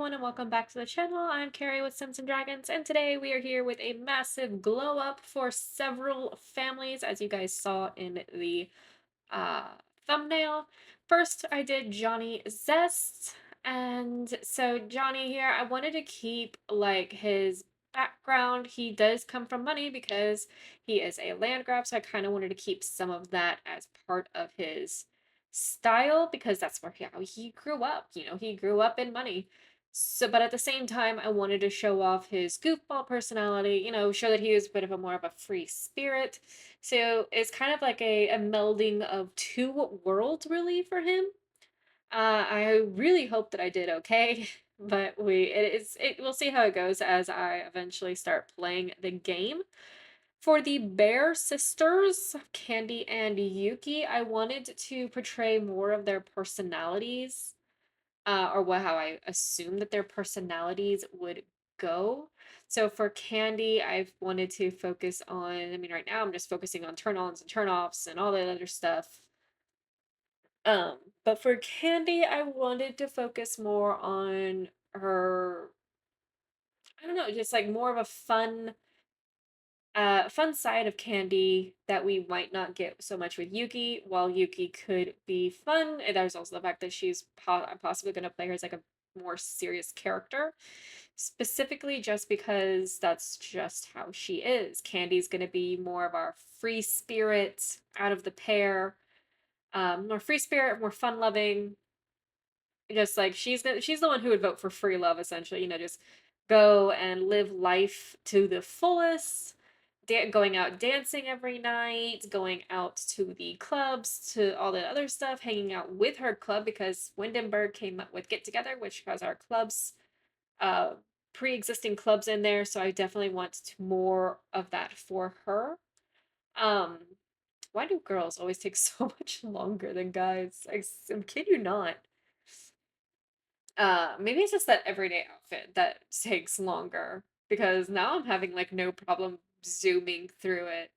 everyone, and welcome back to the channel. I'm Carrie with Sims and Dragons, and today we are here with a massive glow up for several families, as you guys saw in the uh, thumbnail. First, I did Johnny Zest, and so Johnny here, I wanted to keep like his background. He does come from money because he is a land grab, so I kind of wanted to keep some of that as part of his style because that's where how he grew up. He grew up in money. So, but at the same time, I wanted to show off his goofball personality, show that he was a bit of a more of a free spirit. So it's kind of like a melding of two worlds, really, for him. I really hope that I did okay, but we'll see how it goes as I eventually start playing the game. For the Behr sisters, Candy and Yuki, I wanted to portray more of their personalities, or how I assume that their personalities would go. So for Candy, I've wanted to focus on, I mean, right now I'm just focusing on turn-ons and turn-offs and all that other stuff. But for Candy, I wanted to focus more on her, I don't know, just like more of a fun side of Candy that we might not get so much with Yuki. While Yuki could be fun, and there's also the fact that I'm possibly going to play her as like a more serious character, specifically just because that's just how she is. Candy's going to be more of our free spirit out of the pair, more free spirit, more fun loving. Just like she's the one who would vote for free love, essentially. Just go and live life to the fullest, going out dancing every night, going out to the clubs, to all the other stuff, hanging out with her club because Windenburg came up with Get Together, which has our clubs, uh, pre-existing clubs in there. So I definitely want more of that for her. Um, why do girls always take so much longer than guys? I kid you not. Maybe it's just that everyday outfit that takes longer because now I'm having like no problem zooming through it.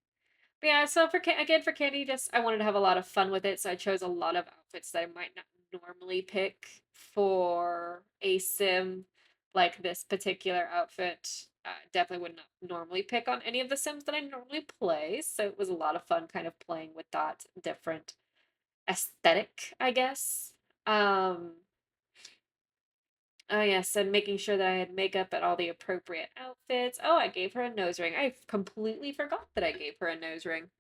But yeah, so again for Candy, just I wanted to have a lot of fun with it, so I chose a lot of outfits that I might not normally pick for a sim like this particular outfit. Definitely would not normally pick on any of the sims that I normally play, so it was a lot of fun kind of playing with that different aesthetic, I guess. Um, Oh, yes, and making sure that I had makeup at all the appropriate outfits. Oh, I gave her a nose ring. I completely forgot that I gave her a nose ring.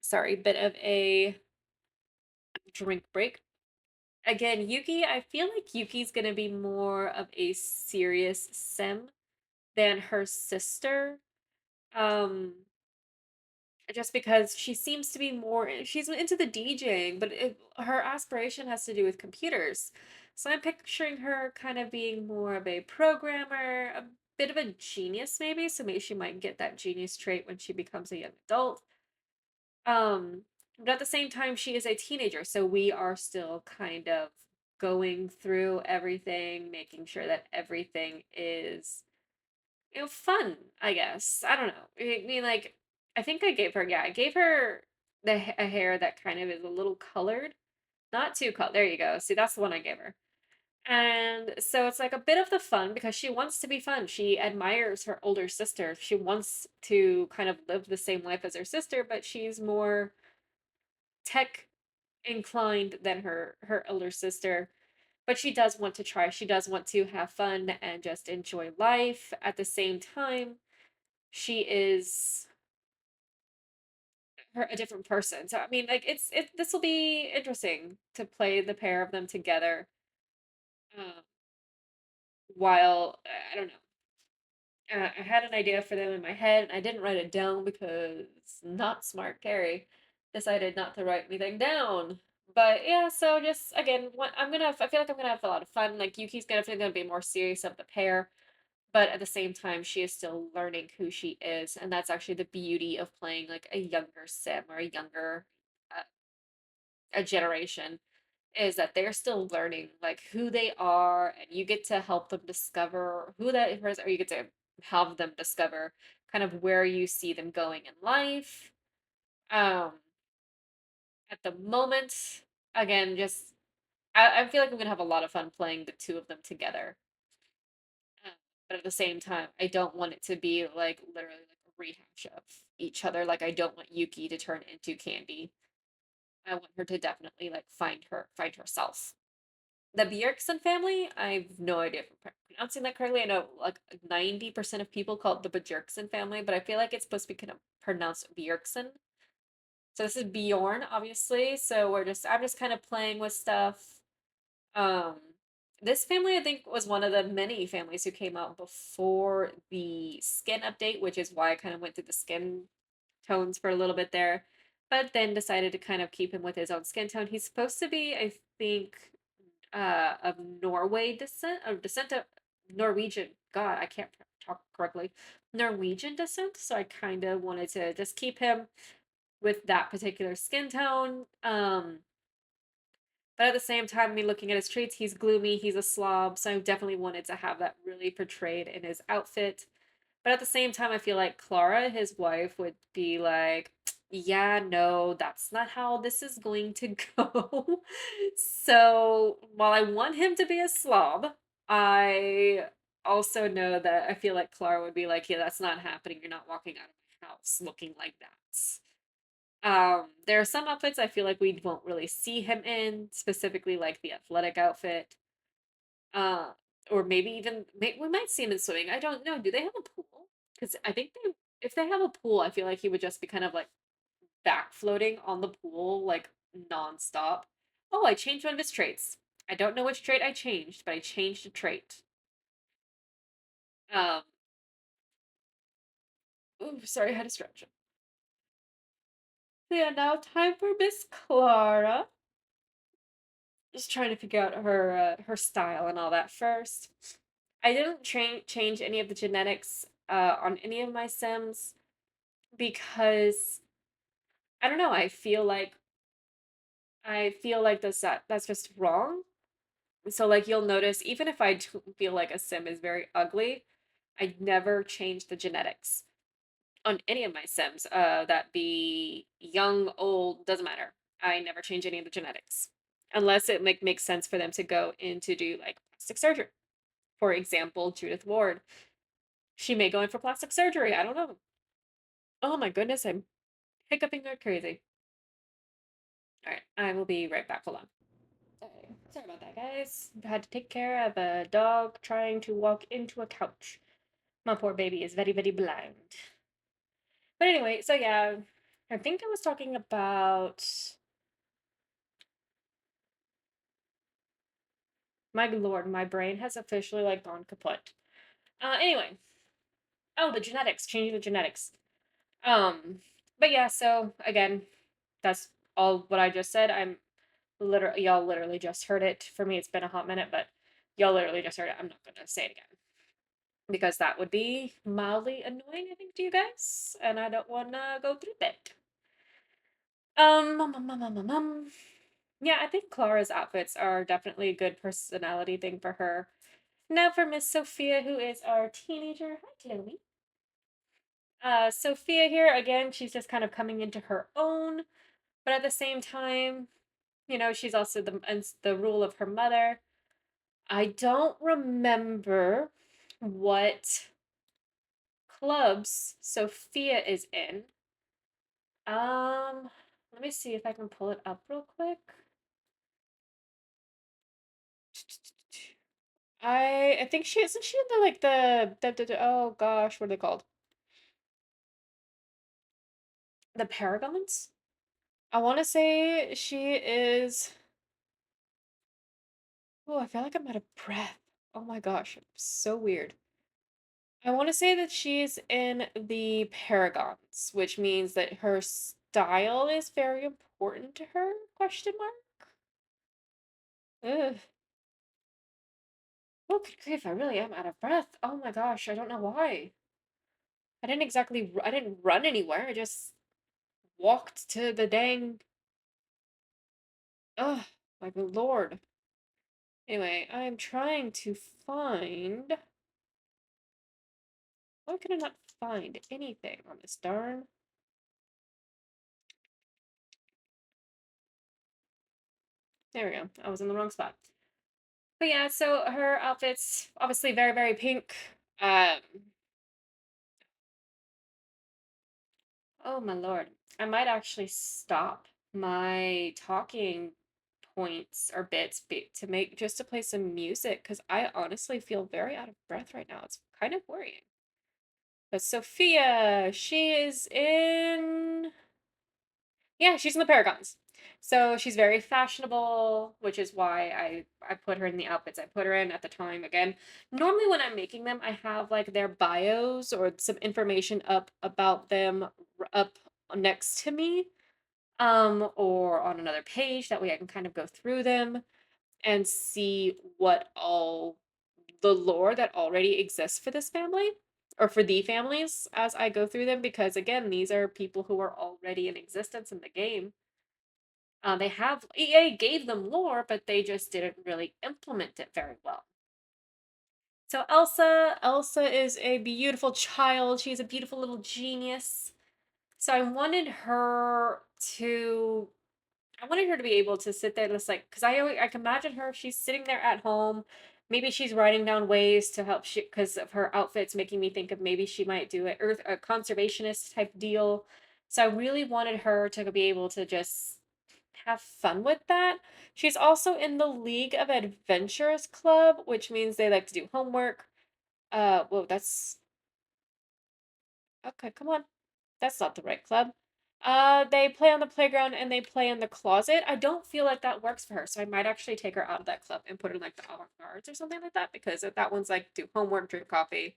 Sorry, bit of a drink break. Again, Yuki, I feel like Yuki's gonna be more of a serious sim than her sister. Um, just because she seems to be she's into the DJing, but her aspiration has to do with computers. So I'm picturing her kind of being more of a programmer, a bit of a genius maybe, so maybe she might get that genius trait when she becomes a young adult. But at the same time, she is a teenager, so we are still kind of going through everything, making sure that everything is fun, I guess. I don't know. I mean, like, I think I gave her a hair that kind of is a little colored. Not too colored. There you go. See, that's the one I gave her. And so it's like a bit of the fun because she wants to be fun. She admires her older sister. She wants to kind of live the same life as her sister, but she's more tech inclined than her elder sister. But she does want to try. She does want to have fun and just enjoy life. At the same time, she is a different person. So I mean, like this will be interesting to play the pair of them together. Uh, while I don't know, I had an idea for them in my head, and I didn't write it down because not smart Carrie decided not to write anything down. But yeah, so just again, I feel like I'm gonna have a lot of fun. Like Yuki's definitely gonna be more serious of the pair, but at the same time, she is still learning who she is, and that's actually the beauty of playing like a younger sim or a younger uh, a generation is that they're still learning like who they are, and you get to help them discover who that person, or you get to have them discover kind of where you see them going in life. Um, at the moment, again, just I feel like I'm gonna have a lot of fun playing the two of them together. Uh, but at the same time, I don't want it to be like literally like a rehash of each other. Like I don't want Yuki to turn into Candy. I want her to definitely like find herself. The Bjergsen family, I have no idea if I'm pronouncing that correctly. I know like 90% of people call it the Bjergsen family, but I feel like it's supposed to be kind of pronounced Bjergsen. So this is Bjorn, obviously. So I'm just kind of playing with stuff. Um, this family I think was one of the many families who came out before the skin update, which is why I kind of went through the skin tones for a little bit there, but then decided to kind of keep him with his own skin tone. He's supposed to be, I think, of Norway descent, of descent of Norwegian. God, I can't talk correctly. Norwegian descent. So I kind of wanted to just keep him with that particular skin tone. But at the same time, me looking at his traits, he's gloomy, he's a slob, so I definitely wanted to have that really portrayed in his outfit. But at the same time, I feel like Clara, his wife, would be like, yeah, no, that's not how this is going to go. So while I want him to be a slob, I also know that I feel like Clara would be like, yeah, that's not happening. You're not walking out of my house looking like that. There are some outfits I feel like we won't really see him in, specifically like the athletic outfit. Uh, or maybe even we might see him in swimming. I don't know. Do they have a pool? Because I think if they have a pool, I feel like he would just be kind of like back floating on the pool like nonstop. Oh, I changed one of his traits. I don't know which trait I changed, but I changed a trait. Um, ooh, sorry, I had to stretch. So yeah, now time for Miss Clara. Just trying to figure out her style and all that first. I didn't change any of the genetics on any of my Sims because I don't know. I feel like that's just wrong. So like you'll notice, even if I do feel like a Sim is very ugly, I never change the genetics on any of my Sims. That be young, old, doesn't matter. I never change any of the genetics unless it makes sense for them to go in to do like plastic surgery. For example, Judith Ward. She may go in for plastic surgery. I don't know. Oh my goodness, I'm hiccuping like crazy. All right, I will be right back. Hold on. Sorry about that, guys. I had to take care of a dog trying to walk into a couch. My poor baby is very, very blind. But anyway, so yeah, I think I was talking about my lord, my brain has officially like gone kaput. Anyway, oh, the genetics, changing the genetics. Um, but yeah, so again, that's all what I just said. Y'all literally just heard it. For me, it's been a hot minute, but y'all literally just heard it. I'm not gonna say it again because that would be mildly annoying, I think, to you guys, and I don't want to go through that. Yeah, I think Clara's outfits are definitely a good personality thing for her. Now for Miss Sophia, who is our teenager. Hi, Chloe. Sophia here again. She's just kind of coming into her own, but at the same time, she's also the rule of her mother. I don't remember what clubs Sophia is in. Let me see if I can pull it up real quick. I think she isn't she in oh gosh, what are they called? The Paragons? I want to say she is. Oh, I feel like I'm out of breath. Oh my gosh, so weird. I want to say that she's in the Paragons, which means that her style is very important to her? Question mark. Ugh. Oh, good grief! I really am out of breath. Oh my gosh, I don't know why. I didn't run anywhere. I just walked to the dang. Ugh, my good lord. Anyway, I'm trying to find. Why can I not find anything on this darn? There we go. I was in the wrong spot. But yeah, so her outfit's obviously very, very pink. Um, oh my lord. I might actually stop my talking points or bits to make just to play some music because I honestly feel very out of breath right now. It's kind of worrying. But Sophia, she is in. Yeah, she's in the Paragons. So she's very fashionable, which is why I put her in the outfits I put her in at the time. Again, normally when I'm making them, I have like their bios or some information up about them up next to me, or on another page. That way I can kind of go through them and see what all the lore that already exists for this family or for the families as I go through them because again, these are people who are already in existence in the game. They have EA gave them lore, but they just didn't really implement it very well. So Elsa is a beautiful child. She's a beautiful little genius. So to I wanted her to be able to sit there just like because I can imagine her. She's sitting there at home. Maybe she's writing down ways to help she because of her outfits, making me think of maybe she might do a conservationist type deal. So I really wanted her to be able to just have fun with that. She's also in the League of Adventurers Club, which means they like to do homework. Whoa, that's okay. Come on, that's not the right club. They play on the playground and they play in the closet. I don't feel like that works for her, so I might actually take her out of that club and put her in like the avant-gardes or something like that because if that one's like do homework, drink coffee,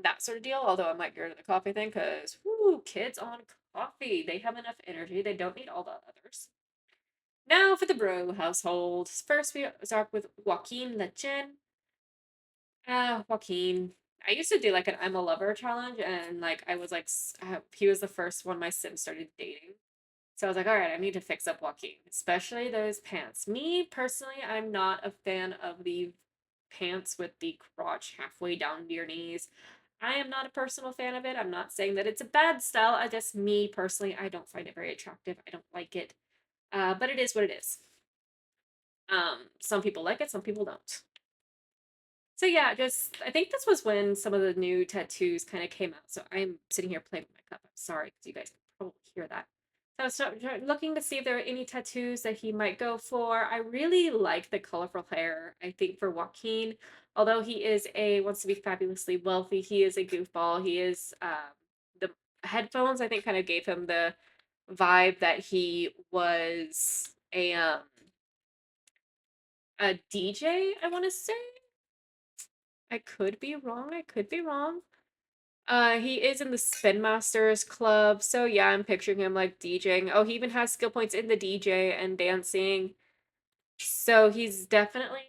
that sort of deal. Although I might get rid of the coffee thing because, whoo, kids on coffee, they have enough energy. They don't need all the others. Now for the bro household. First, we start with Joaquin Lechen. Joaquin. I used to do like an I'm a lover challenge, and like I was like, he was the first one my sim started dating. So I was like, all right, I need to fix up Joaquin, especially those pants. Me personally, I'm not a fan of the pants with the crotch halfway down to your knees. I am not a personal fan of it. I'm not saying that it's a bad style. I just, me personally, I don't find it very attractive. I don't like it. But it is what it is. Some people like it, some people don't. So yeah, just I think this was when some of the new tattoos kind of came out. So I'm sitting here playing with my cup. I'm sorry because you guys can probably hear that. So I was looking to see if there are any tattoos that he might go for. I really like the colorful hair. I think for Joaquin, although he is a wants to be fabulously wealthy, he is a goofball. He is the headphones. I think kind of gave him the vibe that he was a DJ. I want to say. I could be wrong. I could be wrong. He is in the Spin Masters Club, so yeah, I'm picturing him like DJing. Oh, he even has skill points in the DJ and dancing. So he's definitely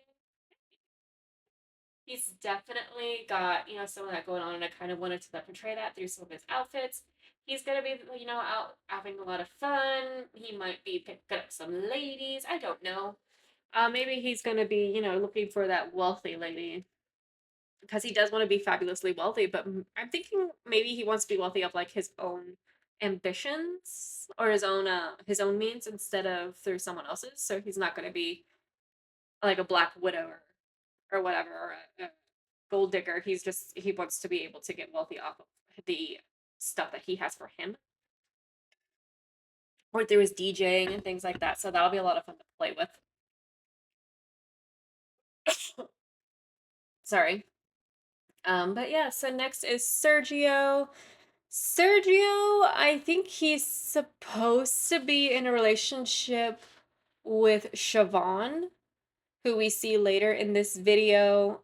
got, some of that going on, and I kind of wanted to portray that through some of his outfits. He's gonna be, out having a lot of fun. He might be picking up some ladies. I don't know. Maybe he's gonna be, looking for that wealthy lady because he does want to be fabulously wealthy, but I'm thinking maybe he wants to be wealthy of like his own ambitions or his own means instead of through someone else's. So he's not going to be like a black widow or whatever or a gold digger. He wants to be able to get wealthy off of the stuff that he has for him or through his DJing and things like that. So that'll be a lot of fun to play with. Sorry. But yeah, so next is Sergio. Sergio, I think he's supposed to be in a relationship with Siobhan, who we see later in this video.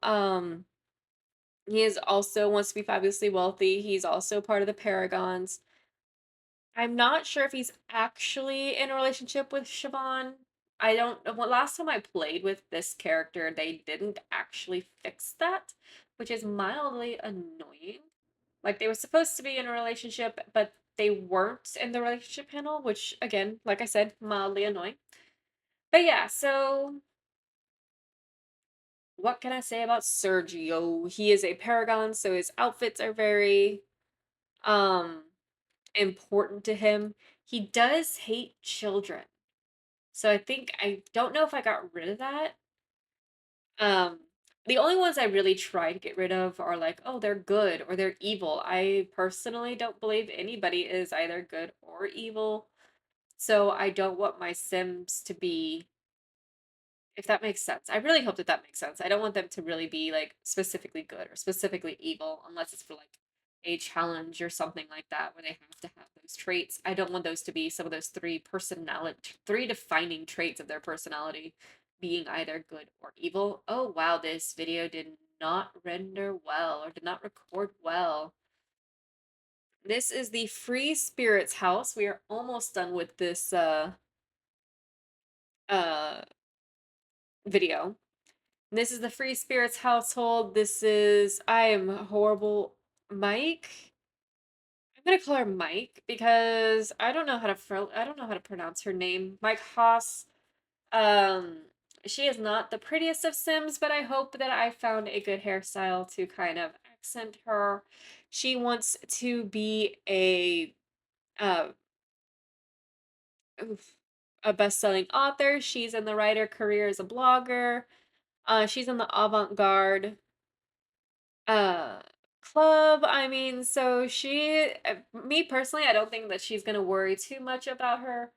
He is also wants to be fabulously wealthy. He's also part of the Paragons. I'm not sure if he's actually in a relationship with Siobhan. I don't know. Well, last time I played with this character, they didn't actually fix that, which is mildly annoying. Like they were supposed to be in a relationship, but they weren't in the relationship panel, which again, like I said, mildly annoying. But yeah, so what can I say about Sergio? He is a paragon, so his outfits are very um important to him. He does hate children. So I don't know if I got rid of that. Um, the only ones I really try to get rid of are like, oh, they're good or they're evil. I personally don't believe anybody is either good or evil. So I don't want my Sims to be, if that makes sense. I really hope that that makes sense. I don't want them to really be like specifically good or specifically evil unless it's for like a challenge or something like that where they have to have those traits. I don't want those to be some of those three defining traits of their personality being either good or evil. Oh wow, this video did not render well or did not record well. This is the Free Spirits house. We are almost done with this uh video. This is the Free Spirits household. This is I am horrible. Mike. I'm gonna call her Mike because I don't know how to pronounce her name. Mike Haas. Um, she is not the prettiest of Sims, but I hope that I found a good hairstyle to kind of accent her. She wants to be uh a best-selling author. She's in the writer career as a blogger. She's in the avant-garde uh club. I mean, so me personally, I don't think that she's gonna worry too much about her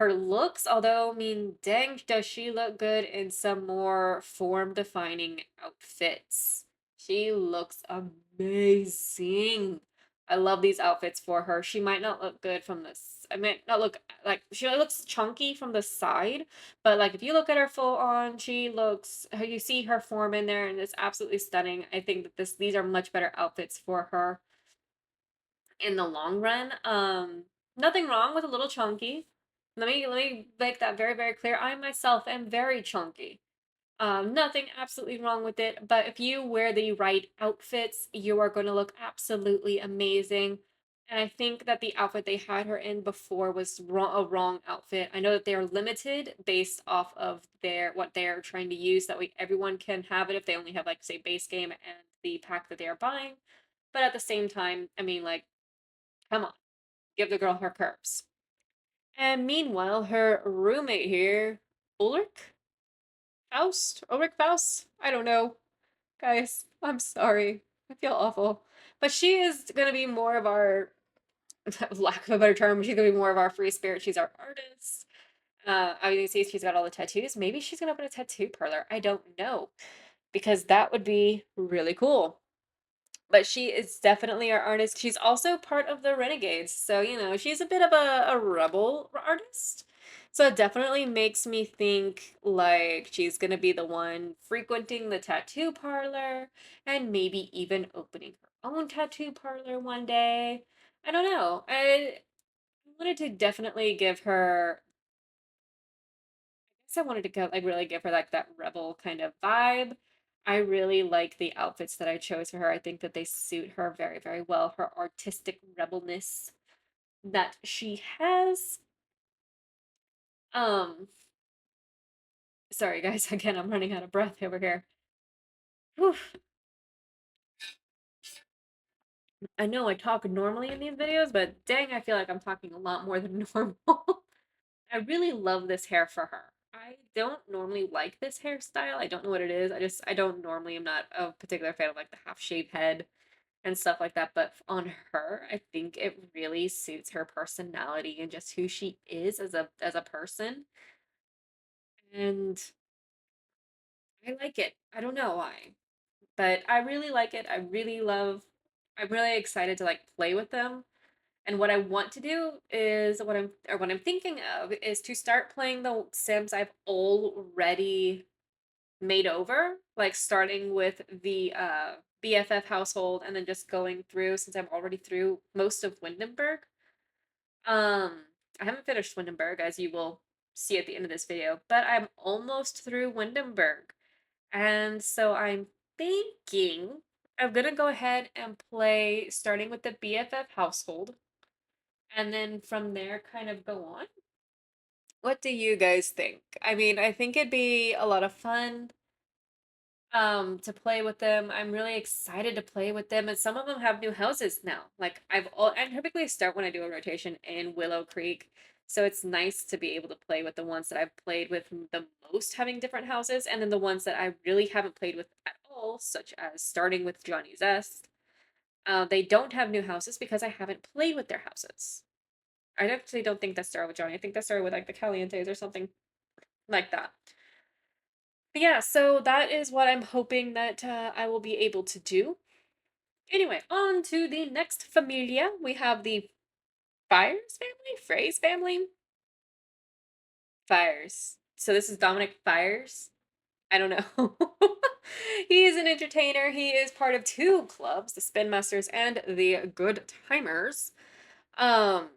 looks, although I mean, dang, does she look good in some more form defining outfits. She looks amazing. I love these outfits for her. She might not look good from this. I might not look like she looks chunky from the side, but like if you look at her full on, she looks you see her form in there and it's absolutely stunning. I think that these are much better outfits for her in the long run. Nothing wrong with a little chunky. Let me make that very, very clear. I myself am very chunky. Nothing absolutely wrong with it, but if you wear the right outfits, you are going to look absolutely amazing. And I think that the outfit they had her in before was a wrong outfit. I know that they are limited based off of what they're trying to use. That way, everyone can have it if they only have like say base game and the pack that they are buying. But at the same time, I mean, like, come on, give the girl her curves. And meanwhile, her roommate here, Ulrich Ulrich Faust. I don't know. Guys, I'm sorry. I feel awful. But she is going to be more of our, lack of a better term, she's going to be more of our free spirit. She's our artist. Obviously, she's got all the tattoos. Maybe she's going to open a tattoo parlor. I don't know. Because that would be really cool. But she is definitely our artist. She's also part of the Renegades. So, she's a bit of a rebel artist. So it definitely makes me think like she's going to be the one frequenting the tattoo parlor and maybe even opening her own tattoo parlor one day. I don't know. I wanted to definitely give her I wanted to go like really give her like that rebel kind of vibe. I really like the outfits that I chose for her. I think that they suit her very, very well. Her artistic rebelness that she has. Um, sorry guys, again, I'm running out of breath over here. Whew. I know I talk normally in these videos, but dang, I feel like I'm talking a lot more than normal. I really love this hair for her. I don't normally like this hairstyle. I don't know what it is. I don't normally am not a particular fan of like the half shaved head and stuff like that. But on her, I think it really suits her personality and just who she is as a person. And I like it. I don't know why, but I really like it. I'm really excited to like play with them. And what I want to do is what I'm thinking of is to start playing the Sims I've already made over, like starting with the BFF household and then just going through since I'm already through most of Windenburg. Um, I haven't finished Windenburg, as you will see at the end of this video, but I'm almost through Windenburg. And so I'm thinking I'm gonna go ahead and play starting with the BFF household and then from there kind of go on. What do you guys think? I mean, I think it'd be a lot of fun. to play with them. I'm really excited to play with them, and some of them have new houses now. Like I typically start when I do a rotation in Willow Creek, so it's nice to be able to play with the ones that I've played with the most having different houses, and then the ones that I really haven't played with at all, such as starting with Johnny Zest. They don't have new houses because I haven't played with their houses. I actually don't think that started with Johnny. I think that started with like the Calientes or something like that. But yeah, so that is what I'm hoping that I will be able to do. Anyway, on to the next familia. We have the Fyres family? Phrase family? Fyres. So this is Dominic Fyres. I don't know. He is an entertainer. He is part of two clubs, the Spin Masters and the Good Timers. Um,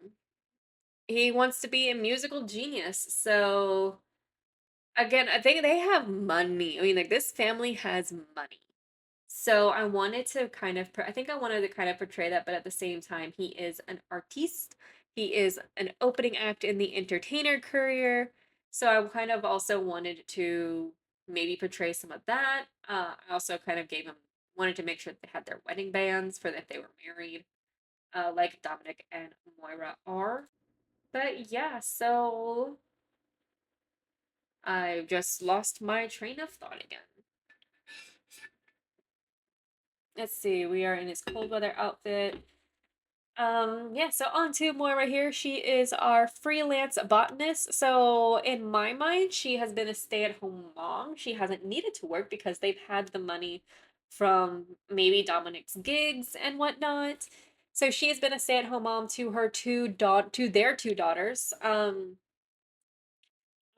he wants to be a musical genius. So again, I think they have money. I mean, like this family has money. So I wanted to kind of, I think I wanted to kind of portray that, but at the same time, he is an artiste. He is an opening act in the entertainer career. So I kind of also wanted to maybe portray some of that. I also kind of gave him, wanted to make sure that they had their wedding bands for if they were married, like Dominic and Moira are. But yeah, so I just lost my train of thought again. Let's see, we are in his cold weather outfit. Yeah, so on to Moira here. She is our freelance botanist. So in my mind, she has been a stay-at-home mom. She hasn't needed to work because they've had the money from maybe Dominic's gigs and whatnot. So she has been a stay-at-home mom to her to their two daughters. I'm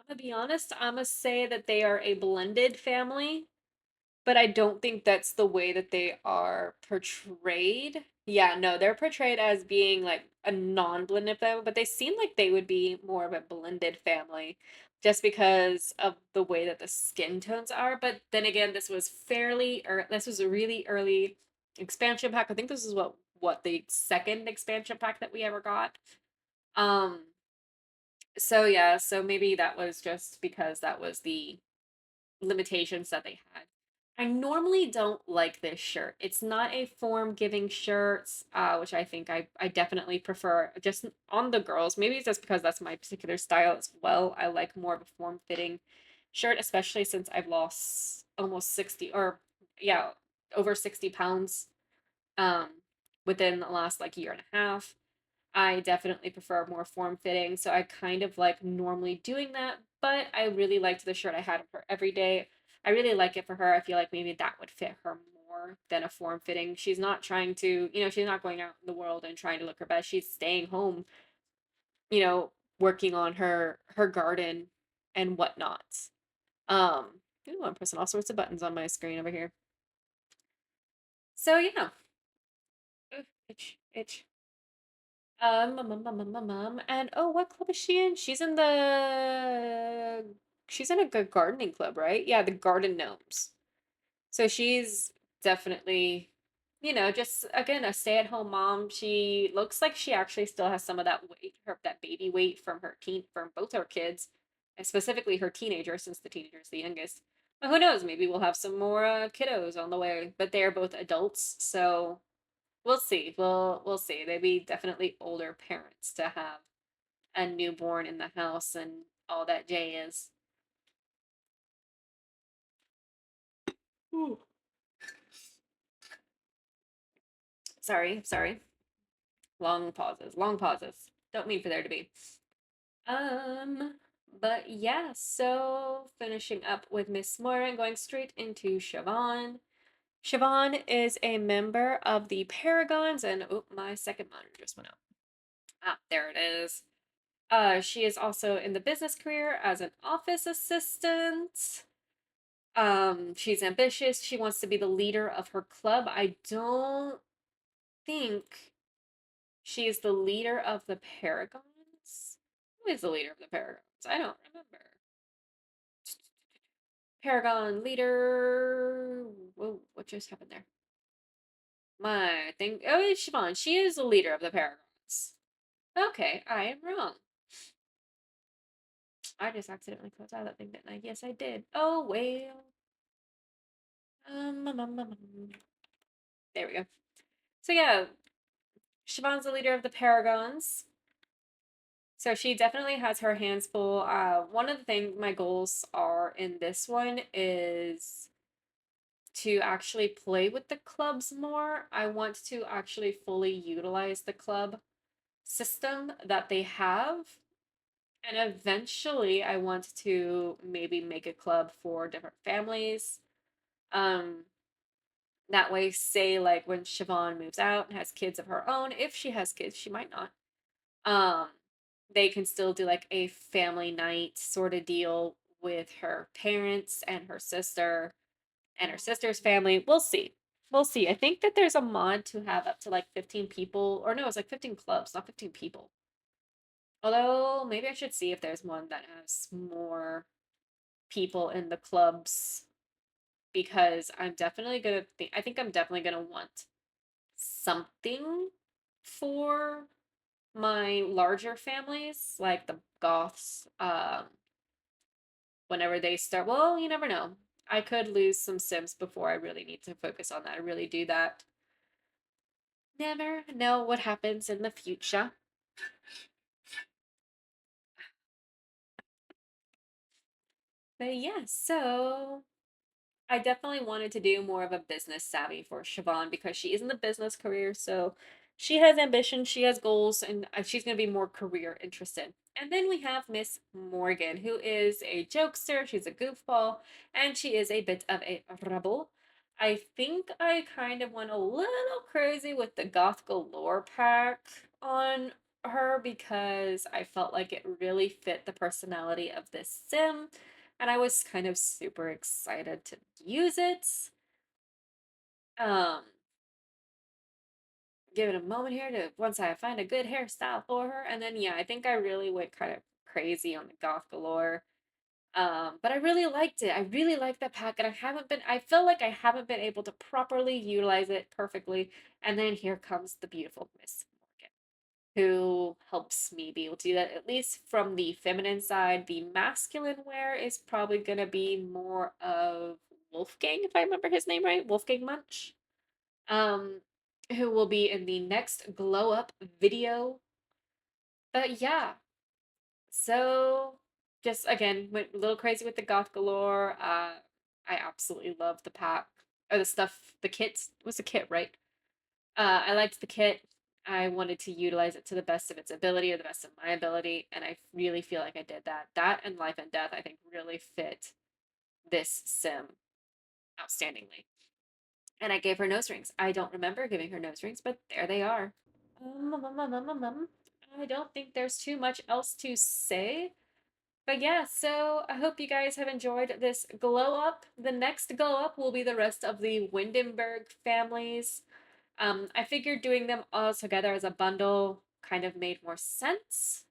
gonna be honest, I'm gonna say that they are a blended family. But I don't think that's the way that they are portrayed. Yeah, no, they're portrayed as being like a non-blended family, but they seem like they would be more of a blended family just because of the way that the skin tones are. But then again, this was this was a really early expansion pack. I think this is what the second expansion pack that we ever got. Um, so yeah, so maybe that was just because that was the limitations that they had. I normally don't like this shirt. It's not a form giving shirt, which I think I definitely prefer just on the girls. Maybe it's just because that's my particular style as well. I like more of a form fitting shirt, especially since I've lost almost 60 or yeah, over 60 pounds um within the last like year and a half. I definitely prefer more form fitting, so I kind of like normally doing that, but I really liked the shirt I had of her every day. I really like it for her. I feel like maybe that would fit her more than a form fitting. She's not trying to, she's not going out in the world and trying to look her best. She's staying home, you know, working on her garden and whatnot. Ooh, I'm pressing all sorts of buttons on my screen over here. So yeah. Ooh, itch, itch. And oh, what club is she in? She's in a good gardening club, right? Yeah, the Garden Gnomes. So she's definitely, just again a stay-at-home mom. She looks like she actually still has some of that weight, that baby weight from both her kids, and specifically her teenager, since the teenager is the youngest. But who knows? Maybe we'll have some more kiddos on the way. But they are both adults, so we'll see. We'll see. They'd be definitely older parents to have a newborn in the house and all that Jay is. Ooh. Sorry, sorry. Long pauses. Long pauses. Don't mean for there to be. Um, but yeah, so finishing up with Miss Moira and going straight into Siobhan. Siobhan is a member of the Paragons, and oh, my second monitor just went out. Ah, there it is. She is also in the business career as an office assistant. She's ambitious. She wants to be the leader of her club. I don't think she is the leader of the Paragons. Who is the leader of the Paragons? I don't remember. Paragon leader. Whoa, what just happened there? My thing. Oh, it's Siobhan. She is the leader of the Paragons. Okay, I am wrong. I just accidentally closed out that thing, didn't I? Yes, I did. Oh, well. There we go. So yeah, Siobhan's the leader of the Paragons. So she definitely has her hands full. One of the things my goals are in this one is to actually play with the clubs more. I want to actually fully utilize the club system that they have. And eventually I want to maybe make a club for different families. Um, that way, say like when Siobhan moves out and has kids of her own, if she has kids, she might not. Um, they can still do like a family night sort of deal with her parents and her sister's family. We'll see. We'll see. I think that there's a mod to have up to like 15 people, or no, it's like 15 clubs, not 15 people. Although maybe I should see if there's one that has more people in the clubs because I'm definitely gonna think I think I'm definitely gonna want something for my larger families, like the Goths, whenever they start. Well, you never know. I could lose some Sims before I really need to focus on that. I really do that. Never know what happens in the future. But yeah, so I definitely wanted to do more of a business savvy for Siobhan because she is in the business career. So she has ambition, she has goals, and she's going to be more career interested. And then we have Miss Morgan, who is a jokester, she's a goofball, and she is a bit of a rebel. I think I kind of went a little crazy with the Goth Galore pack on her because I felt like it really fit the personality of this sim and I was kind of super excited to use it. Um, give it a moment here to once I find a good hairstyle for her, and then yeah, I think I really went kind of crazy on the goth galore. But I really liked it. I really liked that pack, and I feel like I haven't been able to properly utilize it perfectly. And then here comes the beautiful Miss Morgan, who helps me be able to do that, at least from the feminine side. The masculine wear is probably going to be more of Wolfgang, if I remember his name right, Wolfgang Munch, um, who will be in the next glow up video. But yeah, so just again, went a little crazy with the goth galore. I absolutely love the pack or the stuff, the kits. It was a kit, right? I liked the kit. I wanted to utilize it to the best of its ability or the best of my ability, and I really feel like I did that. That and Life and Death, I think, really fit this sim outstandingly. And I gave her nose rings. I don't remember giving her nose rings, but there they are. I don't think there's too much else to say. But yeah, so I hope you guys have enjoyed this glow up. The next glow up will be the rest of the Windenburg families. I figured doing them all together as a bundle kind of made more sense.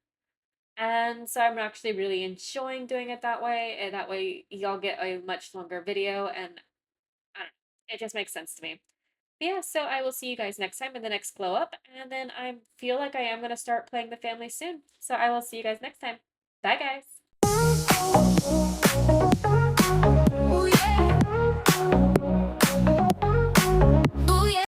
And so I'm actually really enjoying doing it that way. And that way y'all get a much longer video and I don't know, it just makes sense to me. But yeah, so I will see you guys next time in the next glow up. And then I feel like I am going to start playing the family soon. So I will see you guys next time. Bye, guys.